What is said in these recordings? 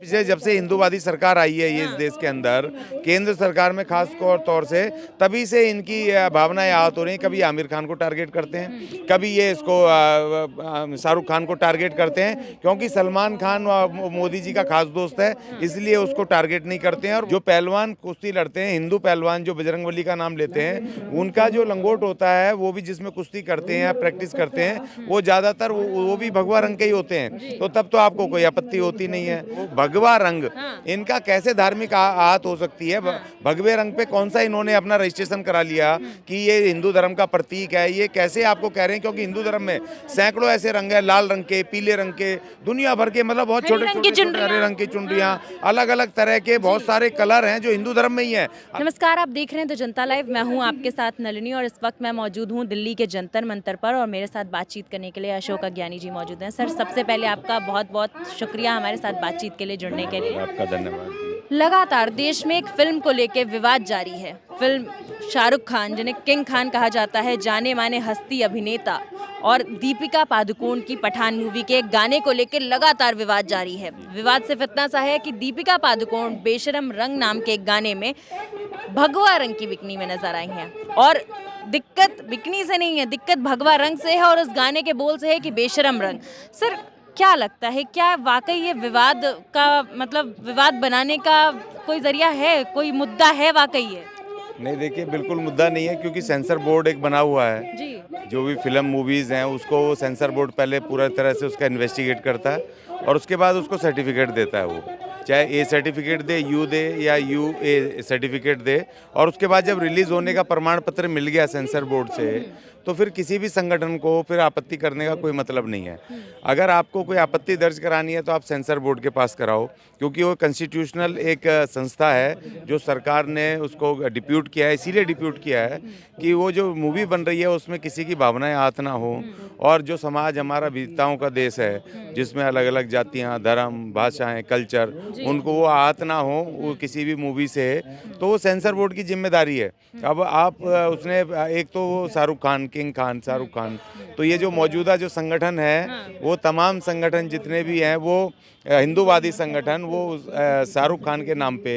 पिछले जब से हिंदूवादी सरकार आई है ये इस देश के अंदर, केंद्र सरकार में खास तौर से, तभी से इनकी भावनाएं आहत हो रही हैं। कभी आमिर खान को टारगेट करते हैं, कभी ये इसको शाहरुख खान को टारगेट करते हैं, क्योंकि सलमान खान मोदी जी का खास दोस्त है, इसलिए उसको टारगेट नहीं करते हैं। और जो पहलवान कुश्ती लड़ते हैं, हिंदू पहलवान जो बजरंगबली का नाम लेते हैं, उनका जो लंगोट होता है वो भी जिसमें कुश्ती करते हैं या प्रैक्टिस करते हैं, वो ज़्यादातर वो भी भगवा रंग के ही होते हैं। तो तब तो आपको कोई आपत्ति होती नहीं है। भगवा रंग इनका कैसे धार्मिक आहत हो सकती है? भगवे रंग पे कौन सा इन्होंने अपना रजिस्ट्रेशन करा लिया कि ये हिंदू धर्म का प्रतीक है? ये कैसे आपको कह रहे हैं? क्योंकि हिंदू धर्म में सैकड़ों ऐसे रंग है, लाल रंग के, पीले रंग के, दुनिया भर के, मतलब बहुत छोटे छोटे हरे रंग की चुनरियां, अलग अलग तरह के बहुत सारे कलर हैं जो हिंदू धर्म में ही है। नमस्कार, आप देख रहे हैं द जनता लाइव। मैं हूं आपके साथ नलिनी और इस वक्त मैं मौजूद हूं दिल्ली के जंतर मंतर पर और मेरे साथ बातचीत करने के लिए अशोक अज्ञानी जी मौजूद हैं। सर, सबसे पहले आपका बहुत बहुत शुक्रिया हमारे साथ बातचीत के लिए जुड़ने के लिए। आपका धन्यवाद। लगातार देश में एक फिल्म को लेकर विवाद जारी है। फिल्म शाहरुख खान, जिन्हें किंग खान कहा जाता है, जाने माने हस्ती अभिनेता, और दीपिका पादुकोण की पठान मूवी के एक गाने को लेकर लगातार विवाद जारी है। विवाद सिर्फ इतना सा है कि दीपिका पादुकोण बेशरम रंग नाम के एक गाने में भगवा रंग की बिकनी में नजर आई हैं। और दिक्कत बिकनी से नहीं है, दिक्कत भगवा रंग से है और उस गाने के बोल से है कि बेशरम रंग। सर, क्या लगता है, क्या वाकई ये विवाद का मतलब विवाद बनाने का कोई जरिया है, कोई मुद्दा है वाकई ये? नहीं, देखिए, बिल्कुल मुद्दा नहीं है, क्योंकि सेंसर बोर्ड एक बना हुआ है जी। जो भी फिल्म मूवीज़ हैं उसको सेंसर बोर्ड पहले पूरा तरह से उसका इन्वेस्टिगेट करता है और उसके बाद उसको सर्टिफिकेट देता है। वो चाहे A certificate they, you they या यू ए सर्टिफिकेट दे, और उसके बाद जब रिलीज़ होने का प्रमाण पत्र मिल गया सेंसर बोर्ड से, तो फिर किसी भी संगठन को फिर आपत्ति करने का कोई मतलब नहीं है। अगर आपको कोई आपत्ति दर्ज करानी है तो आप सेंसर बोर्ड के पास कराओ, क्योंकि वो कॉन्स्टिट्यूशनल एक संस्था है जो सरकार ने उसको डिप्यूट किया है। इसीलिए डिप्यूट किया है कि वो जो मूवी बन रही है उसमें किसी की भावनाएं आहत ना हो, और जो समाज हमारा विविधताओं का देश है जिसमें अलग अलग जातियाँ, धर्म, भाषाएँ, कल्चर, उनको वो आहत ना हो वो किसी भी मूवी से, तो वो सेंसर बोर्ड की जिम्मेदारी है। अब आप उसने एक तो वो शाहरुख खान, किंग खान, शाहरुख खान, तो ये जो मौजूदा जो संगठन है वो तमाम संगठन जितने भी हैं वो हिंदूवादी संगठन, वो शाहरुख खान के नाम पे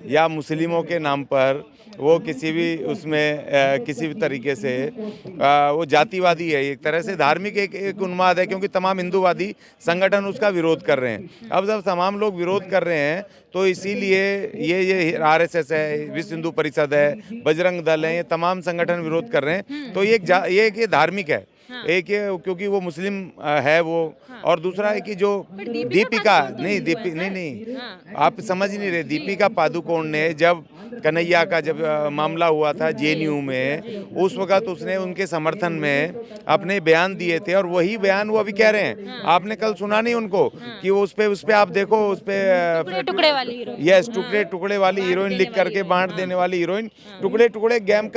या मुस्लिमों के नाम पर वो किसी भी उसमें किसी भी तरीके से वो जातिवादी है, एक तरह से धार्मिक एक उन्माद है, क्योंकि तमाम हिंदूवादी संगठन उसका विरोध कर रहे हैं। अब जब तमाम लोग विरोध कर रहे हैं तो इसीलिए ये RSS है, विश्व हिंदू परिषद है, बजरंग दल है, ये तमाम संगठन विरोध कर रहे हैं। तो ये धार्मिक है। एक ये क्योंकि वो मुस्लिम है वो, और दूसरा है कि जो दीपिका नहीं, आप समझ नहीं रहे। दीपिका पादुकोण ने जब कन्हैया का जब मामला हुआ था JNU में, उस वक्त उसने उनके समर्थन में अपने बयान दिए थे, और वही बयान वो अभी कह रहे हैं। आपने कल सुना नहीं उनको कि वो उस पे आप देखो, उस पे टुकड़े वाली हीरोइन, यस, टुकड़े वाली हीरोइन लिख करके बांट देने वाली हीरोइन, टुकड़े गैंग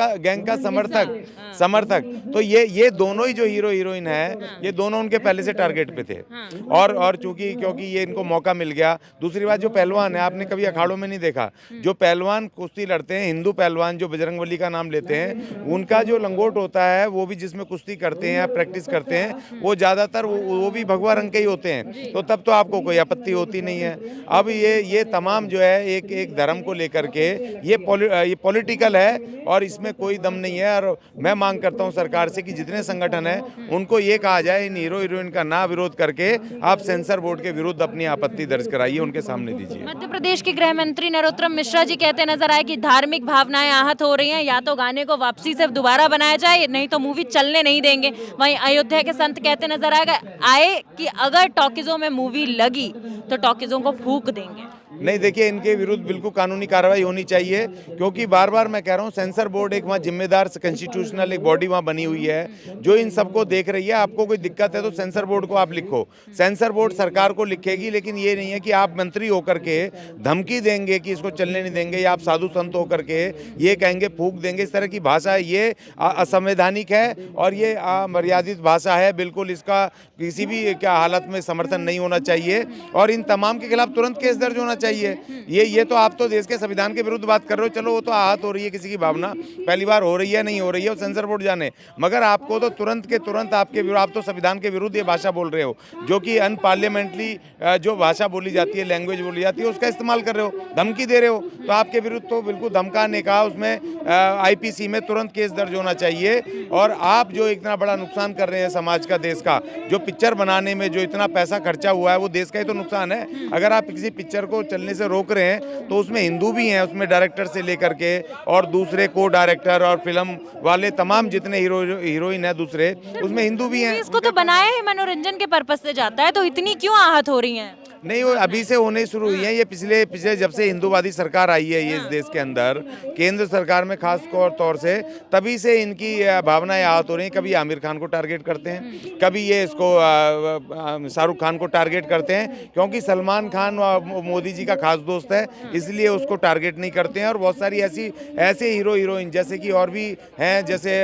का समर्थक। तो ये दोनों ही जो हीरो हीरोइन है, ये दोनों उनके पहले से टारगेट पे थे, और क्योंकि ये इनको मौका मिल गया। दूसरी बात, जो पहलवान है, आपने कभी अखाड़ों में नहीं देखा, जो पहलवान कुश्ती लड़ते हैं, हिंदू पहलवान जो बजरंगबली का नाम लेते हैं, उनका जो लंगोट होता है वो भी जिसमें कुश्ती करते हैं या प्रैक्टिस करते हैं, वो ज़्यादातर वो भी भगवा रंग के ही होते हैं। तो तब तो आपको कोई आपत्ति होती नहीं है। अब ये तमाम जो है एक धर्म को लेकर के ये पॉलिटिकल है और इसमें कोई दम नहीं है। और मैं मांग करता हूं सरकार से कि जितने संगठन हैं उनको ये कहा जाए, इन हीरो हीरोइन का ना विरोध करके आप सेंसर बोर्ड के विरुद्ध अपनी आपत्ति दर्ज कराइए, उनके सामने दीजिए। मध्य प्रदेश के गृह मंत्री नरोत्तम मिश्रा जी कहते नजर आए कि धार्मिक भावनाएं आहत हो रही हैं, या तो गाने को वापसी से दोबारा बनाया जाए, नहीं तो मूवी चलने नहीं देंगे। वहीं अयोध्या के संत कहते नजर आए कि अगर टॉकीजों में मूवी लगी तो टॉकीजों को फूंक देंगे। नहीं, देखिए, इनके विरुद्ध बिल्कुल कानूनी कार्रवाई होनी चाहिए, क्योंकि बार बार मैं कह रहा हूँ सेंसर बोर्ड एक वहाँ जिम्मेदार कॉन्स्टिट्यूशनल एक बॉडी वहाँ बनी हुई है जो इन सबको देख रही है। आपको कोई दिक्कत है तो सेंसर बोर्ड को आप लिखो, सेंसर बोर्ड सरकार को लिखेगी, लेकिन ये नहीं है कि आप मंत्री होकर के धमकी देंगे कि इसको चलने नहीं देंगे, या आप साधु साधु संत होकर के ये कहेंगे, फूंक देंगे, इस तरह की भाषा है, ये असंवैधानिक है और ये मर्यादित भाषा है। बिल्कुल इसका किसी भी क्या हालत में समर्थन नहीं होना चाहिए और इन तमाम के खिलाफ तुरंत केस दर्ज होना चाहिए। ये तो आप तो देश के संविधान के विरुद्ध बात कर रहे हो, चलो वो तो आहत हो रही है किसी की भावना, पहली बार हो रही है नहीं हो रही है वो सेंसर बोर्ड जाने, मगर आपको तो तुरंत के तुरंत आप तो संविधान के विरुद्ध ये भाषा बोल रहे हो, जो कि अनपार्लियामेंट्री जो भाषा बोली जाती है, लैंग्वेज बोली जाती है, उसका इस्तेमाल कर रहे हो, धमकी दे रहे हो, तो आपके विरुद्ध तो बिल्कुल धमकाने का उसमें आईपीसी में तुरंत केस दर्ज होना चाहिए। और आप जो इतना बड़ा नुकसान कर रहे हैं समाज का, देश का, जो पिक्चर बनाने में जो इतना पैसा खर्चा हुआ है वो देश का ही तो नुकसान है। अगर आप किसी पिक्चर को चलने से रोक रहे हैं तो उसमें हिंदू भी हैं, उसमें डायरेक्टर से लेकर के और दूसरे को डायरेक्टर और फिल्म वाले तमाम जितने हीरोइन है दूसरे, उसमें हिंदू भी हैं। इसको तो बनाया ही मनोरंजन के पर्पस से जाता है, तो इतनी क्यों आहत हो रही हैं? नहीं, वो अभी से होने शुरू हुई है, ये पिछले जब से हिंदूवादी सरकार आई है ये इस देश के अंदर, केंद्र सरकार में खास तौर से, तभी से इनकी भावनाएं आहत हो रही हैं। कभी आमिर खान को टारगेट करते हैं, कभी ये इसको शाहरुख खान को टारगेट करते हैं, क्योंकि सलमान खान मोदी जी का खास दोस्त है, इसलिए उसको टारगेट नहीं करते हैं। और बहुत सारी ऐसे हीरोइन जैसे कि और भी हैं, जैसे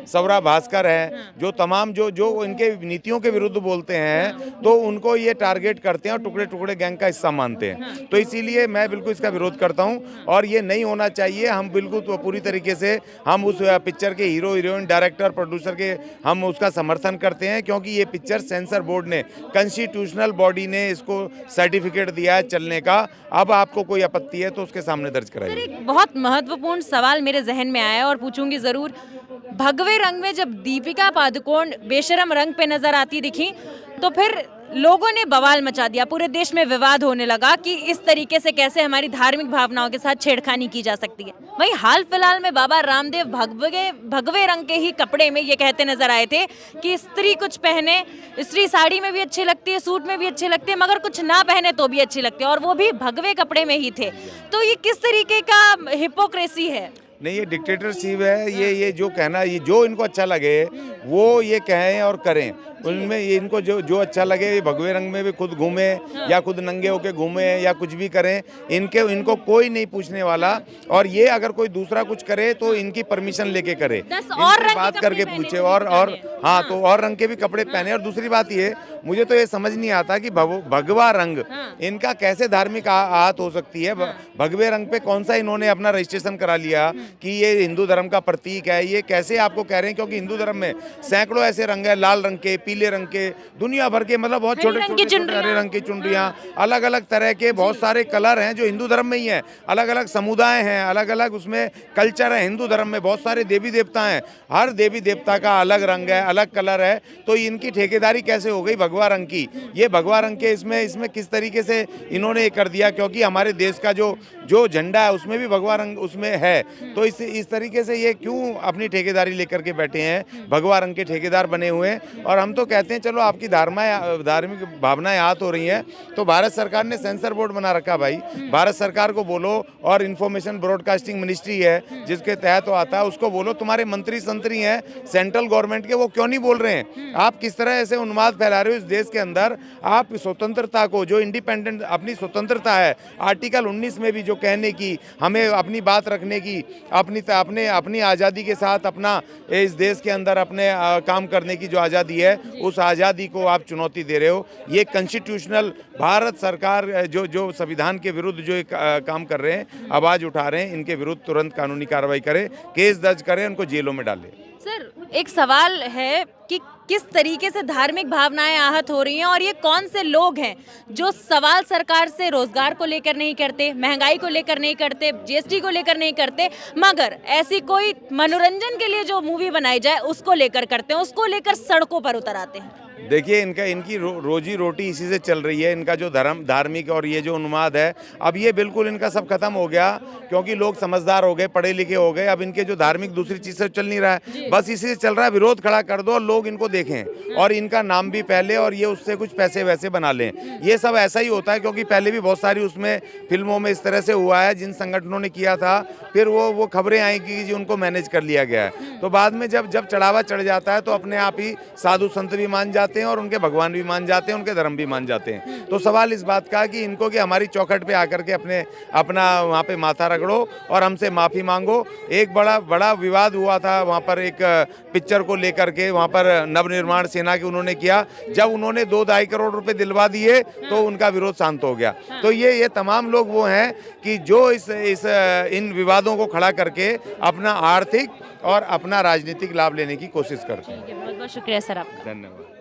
सौरा भास्कर हैं, जो तमाम जो इनके नीतियों के विरुद्ध बोलते हैं, तो उनको ये टारगेट करते हैं, टुकड़े टुकड़े गैंग का हिस्सा मानते हैं। तो इसीलिए मैं बिल्कुल इसका विरोध करता हूं और ये नहीं होना चाहिए। हम बिल्कुल तो पूरी तरीके से हम उस पिक्चर के हीरोइन, डायरेक्टर, प्रोड्यूसर के हम उसका समर्थन करते हैं, क्योंकि ये पिक्चर सेंसर बोर्ड ने, कॉन्स्टिट्यूशनल बॉडी ने इसको सर्टिफिकेट दिया है चलने का। अब आपको कोई आपत्ति है तो उसके सामने दर्ज कराइए। एक बहुत महत्वपूर्ण सवाल मेरे जहन में आया और पूछूंगी जरूर। भगवे रंग में जब दीपिका पादुकोण बेशरम रंग पे नजर आती दिखी तो फिर लोगों ने बवाल मचा दिया, पूरे देश में विवाद होने लगा कि इस तरीके से कैसे हमारी धार्मिक भावनाओं के साथ छेड़खानी की जा सकती है। वहीं हाल फिलहाल में बाबा रामदेव भगवे रंग के ही कपड़े में ये कहते नजर आए थे कि स्त्री कुछ पहने, स्त्री साड़ी में भी अच्छी लगती है, सूट में भी अच्छी लगती है, मगर कुछ ना पहने तो भी अच्छी लगती है, और वो भी भगवे कपड़े में ही थे। तो ये किस तरीके का हिपोक्रेसी है? नहीं, ये डिक्टेटरशिप है। ये जो कहना, ये जो इनको अच्छा लगे वो ये कहें और करें, उनमें ये इनको जो अच्छा लगे, ये भगवे रंग में भी खुद घूमे या खुद नंगे होके घूमे या कुछ भी करें, इनको कोई नहीं पूछने वाला। और ये अगर कोई दूसरा कुछ करे तो इनकी परमिशन लेके करे, इनसे बात करके पूछे और हाँ, तो और रंग के भी कपड़े पहने। और दूसरी बात ये, मुझे तो ये समझ नहीं आता कि भगवा रंग इनका कैसे धार्मिक आहत हो सकती है। भगवे रंग पे कौन सा इन्होंने अपना रजिस्ट्रेशन करा लिया कि ये हिंदू धर्म का प्रतीक है? ये कैसे आपको कह रहे हैं? क्योंकि हिंदू धर्म में सैकड़ों ऐसे रंग है, लाल रंग के, पीले रंग के, दुनिया भर के, मतलब बहुत छोटे छोटे हरे रंग की चुनरियां, अलग अलग तरह के बहुत सारे कलर हैं जो हिंदू धर्म में ही है। अलग अलग समुदाय हैं, अलग अलग उसमें कल्चर है। हिंदू धर्म में बहुत सारे देवी देवता हैं, हर देवी देवता का अलग रंग है, अलग कलर है। तो इनकी ठेकेदारी कैसे हो गई भगवा रंग की? ये भगवा रंग के इसमें किस तरीके से इन्होंने कर दिया? क्योंकि हमारे देश का जो झंडा है उसमें भी भगवा रंग उसमें है। तो इस तरीके से ये क्यों अपनी ठेकेदारी लेकर के बैठे हैं, भगवा रंग के ठेकेदार बने हुए हैं? और हम तो कहते हैं चलो आपकी धार्मिक भावनाएं आहत हो रही हैं, तो भारत सरकार ने सेंसर बोर्ड बना रखा भाई, भारत सरकार को बोलो, और इन्फॉर्मेशन ब्रॉडकास्टिंग मिनिस्ट्री है जिसके तहत वो आता है, उसको बोलो तुम्हारे मंत्री संतरी हैं सेंट्रल गवर्नमेंट के, वो क्यों नहीं बोल रहे हैं? आप किस तरह ऐसे उन्माद फैला रहे हो इस देश के अंदर? आप स्वतंत्रता को, जो इंडिपेंडेंट अपनी स्वतंत्रता है, आर्टिकल 19 में भी जो कहने की, हमें अपनी बात रखने की, अपनी आज़ादी के साथ अपना इस देश के अंदर अपने काम करने की जो आज़ादी है, उस आज़ादी को आप चुनौती दे रहे हो। ये कॉन्स्टिट्यूशनल भारत सरकार जो संविधान के विरुद्ध जो काम कर रहे हैं, आवाज़ उठा रहे हैं, इनके विरुद्ध तुरंत कानूनी कार्रवाई करें, केस दर्ज करें, उनको जेलों में डालें। सर, एक सवाल है कि किस तरीके से धार्मिक भावनाएं आहत हो रही हैं, और ये कौन से लोग हैं जो सवाल सरकार से रोजगार को लेकर नहीं करते, महंगाई को लेकर नहीं करते, जीएसटी को लेकर नहीं करते, मगर ऐसी कोई मनोरंजन के लिए जो मूवी बनाई जाए उसको लेकर करते हैं, उसको लेकर सड़कों पर उतर आते हैं? देखिए, इनकी रोजी रोटी इसी से चल रही है। इनका जो धार्मिक और ये जो उन्माद है, अब ये बिल्कुल इनका सब खत्म हो गया, क्योंकि लोग समझदार हो गए, पढ़े लिखे हो गए। अब इनके जो धार्मिक दूसरी चीज़ से चल नहीं रहा है, बस इसी से चल रहा है। विरोध खड़ा कर दो और लोग इनको देखें और इनका नाम भी पहले, और ये उससे कुछ पैसे वैसे बना लें। ये सब ऐसा ही होता है, क्योंकि पहले भी बहुत सारी उसमें फिल्मों में इस तरह से हुआ है, जिन संगठनों ने किया था, फिर वो खबरें आई कि उनको मैनेज कर लिया गया है। तो बाद में जब चढ़ावा चढ़ जाता है तो अपने आप ही साधु संत भी मान जाते जाते हैं और उनके भगवान भी मान जाते हैं, उनके धर्म भी मान जाते हैं। तो सवाल इस बात का कि इनको कि हमारी चौखट पे आकर के अपना वहाँ पे माथा रगड़ो और हमसे माफ़ी मांगो। एक बड़ा विवाद हुआ था वहाँ पर एक पिक्चर को लेकर के, वहाँ पर नवनिर्माण सेना की उन्होंने किया। जब उन्होंने 2-2.5 करोड़ रुपए दिलवा दिए तो उनका विरोध शांत हो गया। तो ये तमाम लोग वो हैं कि जो इन विवादों को खड़ा करके अपना आर्थिक और अपना राजनीतिक लाभ लेने की कोशिश करते हैं। बहुत बहुत शुक्रिया सर आपका। धन्यवाद।